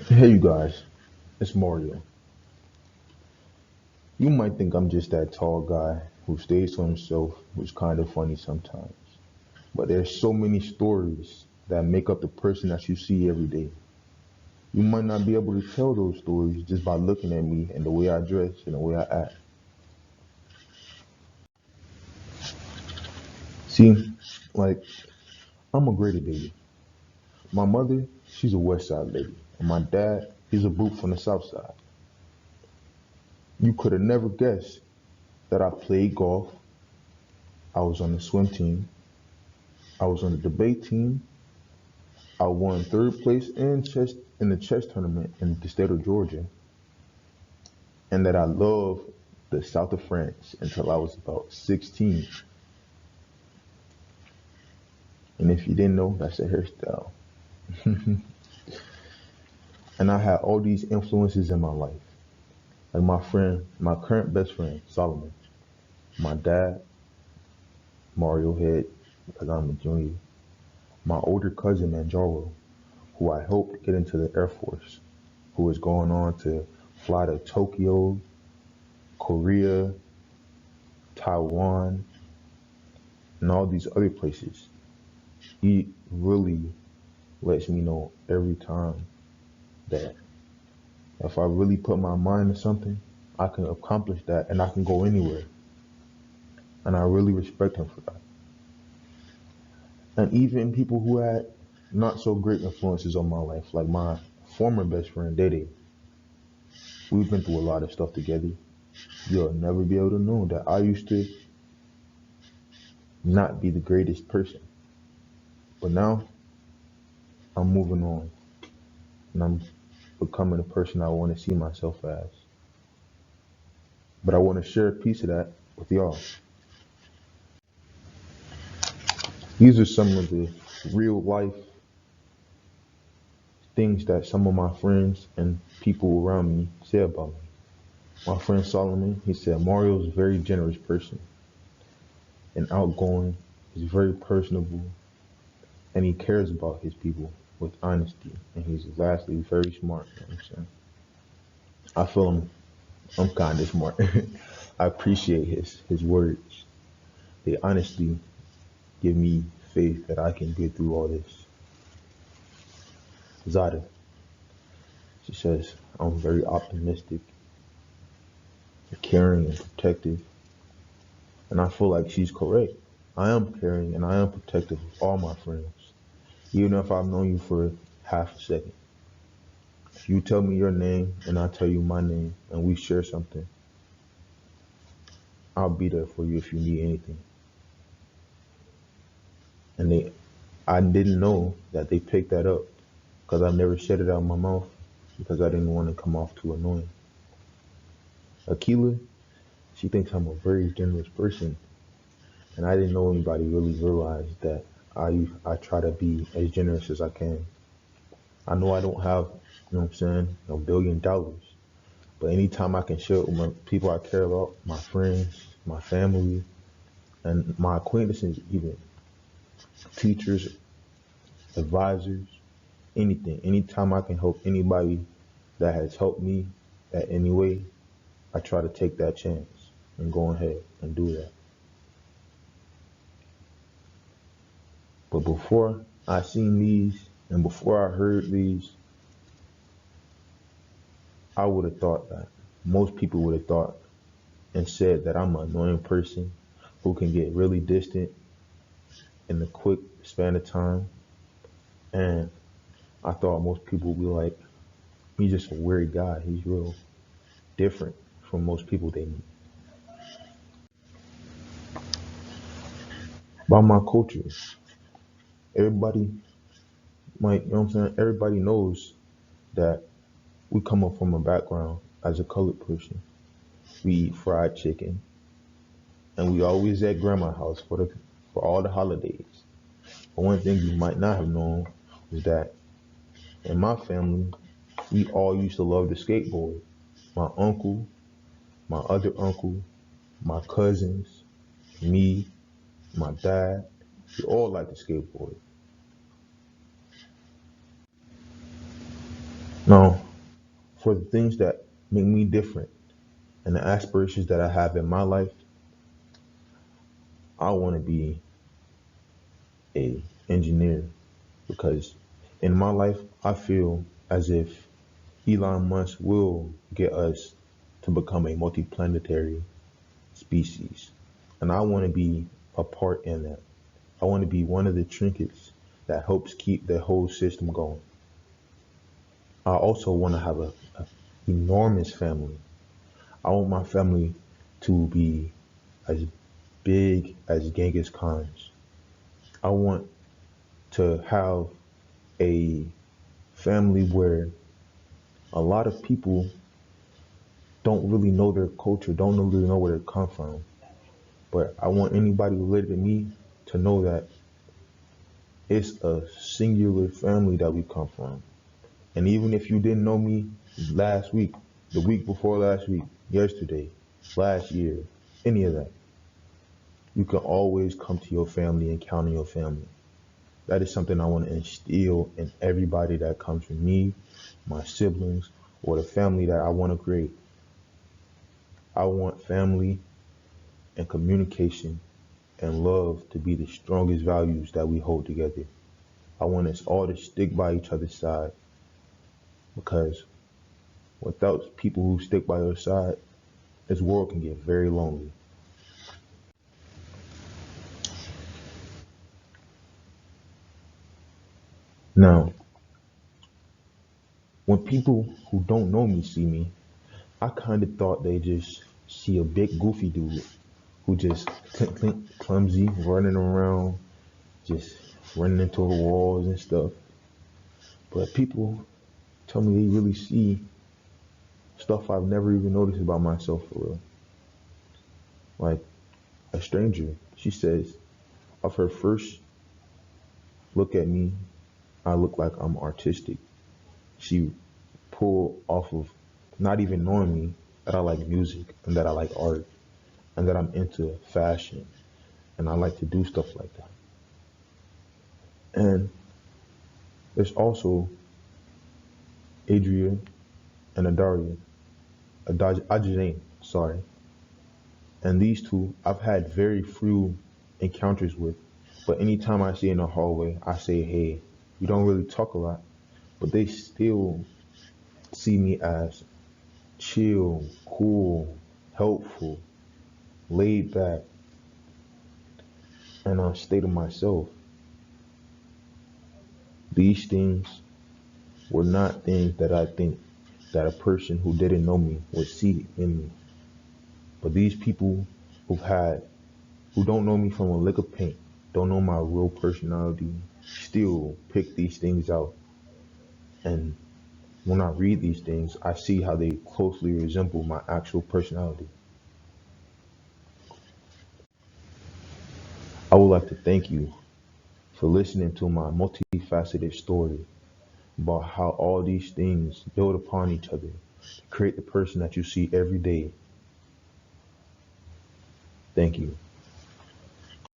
Hey you guys, it's Mario. You might think I'm just that tall guy who stays to himself, who's kind of funny sometimes. But there's so many stories that make up the person that you see every day. You might not be able to tell those stories just by looking at me and the way I dress and the way I act. See, like, I'm a Grady baby. My mother, she's a West Side lady. And my dad, he's a boot from the South Side. You could have never guessed that I played golf, I was on the swim team, I was on the debate team, I won third place in the chess tournament in the state of Georgia, and that I loved the south of France until I was about 16. And if you didn't know, that's a hairstyle. And I had all these influences in my life, like my friend, my current best friend, Solomon, my dad, Mario Head, because I'm a junior, my older cousin Manjaro, who I helped get into the Air Force, who is going on to fly to Tokyo, Korea, Taiwan, and all these other places. He really lets me know every time that if I really put my mind to something, I can accomplish that and I can go anywhere. And I really respect him for that. And even people who had not so great influences on my life, like my former best friend Dede, we've been through a lot of stuff together. You'll never be able to know that I used to not be the greatest person. But now I'm moving on and I'm becoming the person I want to see myself as. But I want to share a piece of that with y'all. These are some of the real life things that some of my friends and people around me say about me. My friend Solomon, he said Mario's a very generous person and outgoing. He's very personable and he cares about his people with honesty. And he's lastly very smart. You know what I'm saying? I feel I'm kind of smart. I appreciate his words. They honestly give me faith that I can get through all this. Zada, she says, I'm very optimistic, caring, and protective. And I feel like she's correct. I am caring and I am protective of all my friends, even if I've known you for half a second. If you tell me your name and I tell you my name and we share something, I'll be there for you if you need anything. And I didn't know that they picked that up because I never said it out of my mouth because I didn't want to come off too annoying. Akila, she thinks I'm a very generous person, and I didn't know anybody really realized that I try to be as generous as I can. I know I don't have, you know what I'm saying, $1 billion, but anytime I can share it with my people I care about, my friends, my family, and my acquaintances, even teachers, advisors, anything, anytime I can help anybody that has helped me at any way, I try to take that chance and go ahead and do that. But before I seen these and before I heard these, I would have thought that most people would have thought and said that I'm an annoying person who can get really distant in a quick span of time. And I thought most people would be like, he's just a weird guy. He's real different from most people they meet. By my culture, everybody might, you know what I'm saying? Everybody knows that we come up from a background as a colored person. We eat fried chicken and we always at grandma's house for all the holidays. But one thing you might not have known is that in my family, we all used to love to skateboard. My uncle, my other uncle, my cousins, me, my dad, we all like to skateboard. Now, for the things that make me different and the aspirations that I have in my life, I want to be a engineer because in my life, I feel as if Elon Musk will get us to become a multiplanetary species. And I want to be a part in that. I want to be one of the trinkets that helps keep the whole system going. I also want to have a enormous family. I want my family to be as big as Genghis Khan's. I want to have a family where a lot of people don't really know their culture, don't really know where they come from. But I want anybody related to me to know that it's a singular family that we come from. And even if you didn't know me last week, the week before last week, yesterday, last year, any of that, you can always come to your family and count on your family. That is something I want to instill in everybody that comes from me, my siblings, or the family that I want to create. I want family and communication and love to be the strongest values that we hold together. I want us all to stick by each other's side because without people who stick by your side, this world can get very lonely. Now, when people who don't know me see me, I kind of thought they just see a big goofy dude who just clumsy, running around, just running into the walls and stuff. But people tell me they really see stuff I've never even noticed about myself for real. Like a stranger, she says, of her first look at me, I look like I'm artistic. She pulled off of not even knowing me that I like music and that I like art and that I'm into fashion and I like to do stuff like that. And there's also Adria and Adaria, Ajane, sorry. And these two I've had very few encounters with, but anytime I see in the hallway, I say, hey, we don't really talk a lot, but they still see me as chill, cool, helpful, laid back, and a state of myself. These things were not things that I think that a person who didn't know me would see in me. But these people who've had, who don't know me from a lick of paint, don't know my real personality, still pick these things out. And when I read these things, I see how they closely resemble my actual personality. I would like to thank you for listening to my multifaceted story about how all these things build upon each other to create the person that you see every day. Thank you.